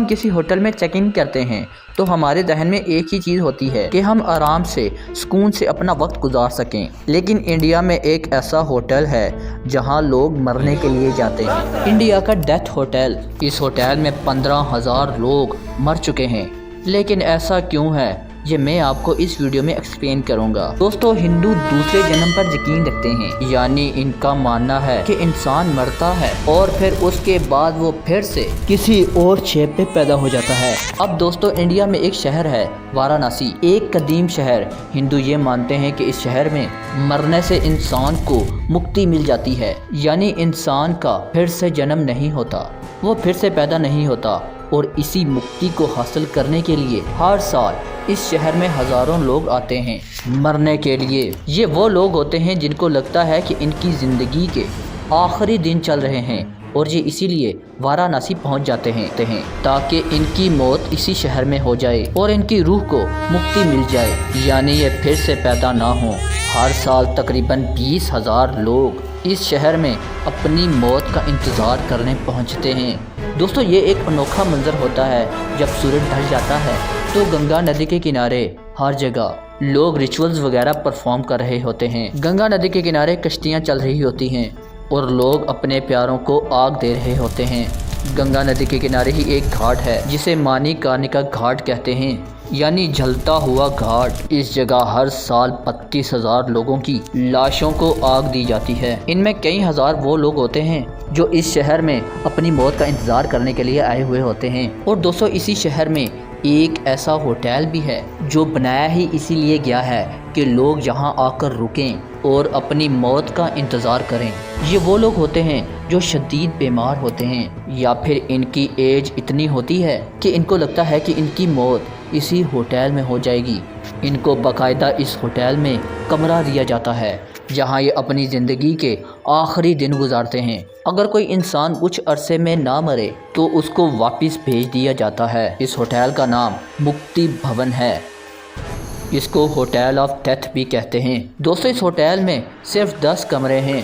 کسی ہوٹل میں چیک ان کرتے ہیں تو ہمارے ذہن میں ایک ہی چیز ہوتی ہے کہ ہم آرام سے سکون سے اپنا وقت گزار سکیں، لیکن انڈیا میں ایک ایسا ہوٹل ہے جہاں لوگ مرنے کے لیے جاتے ہیں۔ انڈیا کا ڈیتھ ہوٹل۔ اس ہوٹل میں 15,000 لوگ مر چکے ہیں، لیکن ایسا کیوں ہے یہ میں آپ کو اس ویڈیو میں ایکسپلین کروں گا۔ دوستو، ہندو دوسرے جنم پر یقین رکھتے ہیں، یعنی ان کا ماننا ہے کہ انسان مرتا ہے اور پھر اس کے بعد وہ پھر سے کسی اور شیپ پہ پیدا ہو جاتا ہے۔ اب دوستو، انڈیا میں ایک شہر ہے وارانسی، ایک قدیم شہر۔ ہندو یہ مانتے ہیں کہ اس شہر میں مرنے سے انسان کو مکتی مل جاتی ہے، یعنی انسان کا پھر سے جنم نہیں ہوتا، وہ پھر سے پیدا نہیں ہوتا، اور اسی مکتی کو حاصل کرنے کے لیے ہر سال اس شہر میں ہزاروں لوگ آتے ہیں مرنے کے لیے۔ یہ وہ لوگ ہوتے ہیں جن کو لگتا ہے کہ ان کی زندگی کے آخری دن چل رہے ہیں، اور یہ اسی لیے وارانسی پہنچ جاتے ہیں تاکہ ان کی موت اسی شہر میں ہو جائے اور ان کی روح کو مکتی مل جائے، یعنی یہ پھر سے پیدا نہ ہوں۔ ہر سال تقریباً 20,000 لوگ اس شہر میں اپنی موت کا انتظار کرنے پہنچتے ہیں۔ دوستو، یہ ایک انوکھا منظر ہوتا ہے جب سورج ڈھل جاتا ہے تو گنگا ندی کے کنارے ہر جگہ لوگ ریچولز وغیرہ پرفارم کر رہے ہوتے ہیں۔ گنگا ندی کے کنارے کشتیاں چل رہی ہوتی ہیں اور لوگ اپنے پیاروں کو آگ دے رہے ہوتے ہیں۔ گنگا ندی کے کنارے ہی ایک گھاٹ ہے جسے مانی کارنیکا گھاٹ کہتے ہیں، یعنی جلتا ہوا گھاٹ۔ اس جگہ ہر سال 32,000 لوگوں کی لاشوں کو آگ دی جاتی ہے۔ ان میں کئی ہزار وہ لوگ ہوتے ہیں جو اس شہر میں اپنی موت کا انتظار کرنے کے لیے آئے ہوئے ہوتے ہیں۔ اور دوستو، اسی شہر میں ایک ایسا ہوٹل بھی ہے جو بنایا ہی اسی لیے گیا ہے کہ لوگ یہاں آ کر رکیں اور اپنی موت کا انتظار کریں۔ یہ وہ لوگ ہوتے ہیں جو شدید بیمار ہوتے ہیں، یا پھر ان کی ایج اتنی ہوتی ہے کہ ان کو لگتا ہے کہ ان کی موت اسی ہوٹل میں ہو جائے گی۔ ان کو باقاعدہ اس ہوٹل میں کمرہ دیا جاتا ہے جہاں یہ اپنی زندگی کے آخری دن گزارتے ہیں۔ اگر کوئی انسان کچھ عرصے میں نہ مرے تو اس کو واپس بھیج دیا جاتا ہے۔ اس ہوٹل کا نام مکتی بھون ہے، اس کو ہوٹل آف ڈیتھ بھی کہتے ہیں۔ دوستو، اس ہوٹل میں صرف 10 کمرے ہیں۔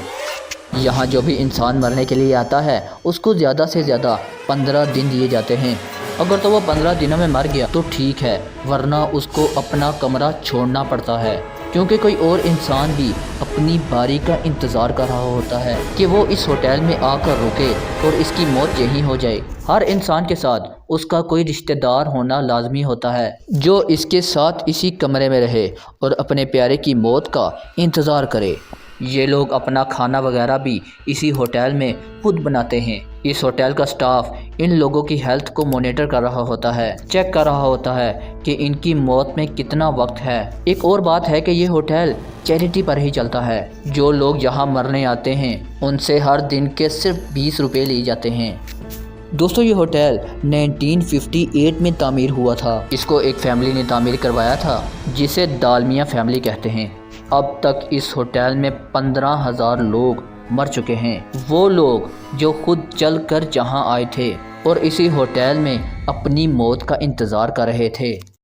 یہاں جو بھی انسان مرنے کے لیے آتا ہے اس کو زیادہ سے زیادہ 15 دن دیے جاتے ہیں۔ اگر تو وہ 15 دنوں میں مر گیا تو ٹھیک ہے، ورنہ اس کو اپنا کمرہ چھوڑنا پڑتا ہے، کیونکہ کوئی اور انسان بھی اپنی باری کا انتظار کر رہا ہوتا ہے کہ وہ اس ہوٹل میں آ کر رکے اور اس کی موت یہیں ہو جائے۔ ہر انسان کے ساتھ اس کا کوئی رشتہ دار ہونا لازمی ہوتا ہے جو اس کے ساتھ اسی کمرے میں رہے اور اپنے پیارے کی موت کا انتظار کرے۔ یہ لوگ اپنا کھانا وغیرہ بھی اسی ہوٹل میں خود بناتے ہیں۔ اس ہوٹل کا سٹاف ان لوگوں کی ہیلتھ کو مانیٹر کر رہا ہوتا ہے، چیک کر رہا ہوتا ہے کہ ان کی موت میں کتنا وقت ہے۔ ایک اور بات ہے کہ یہ ہوٹل چیریٹی پر ہی چلتا ہے۔ جو لوگ یہاں مرنے آتے ہیں ان سے ہر دن کے صرف 20 روپے لیے جاتے ہیں۔ دوستو، یہ ہوٹل 1958 میں تعمیر ہوا تھا۔ اس کو ایک فیملی نے تعمیر کروایا تھا جسے دالمیا فیملی کہتے ہیں۔ اب تک اس ہوٹل میں 15,000 لوگ مر چکے ہیں، وہ لوگ جو خود چل کر جہاں آئے تھے اور اسی ہوٹل میں اپنی موت کا انتظار کر رہے تھے۔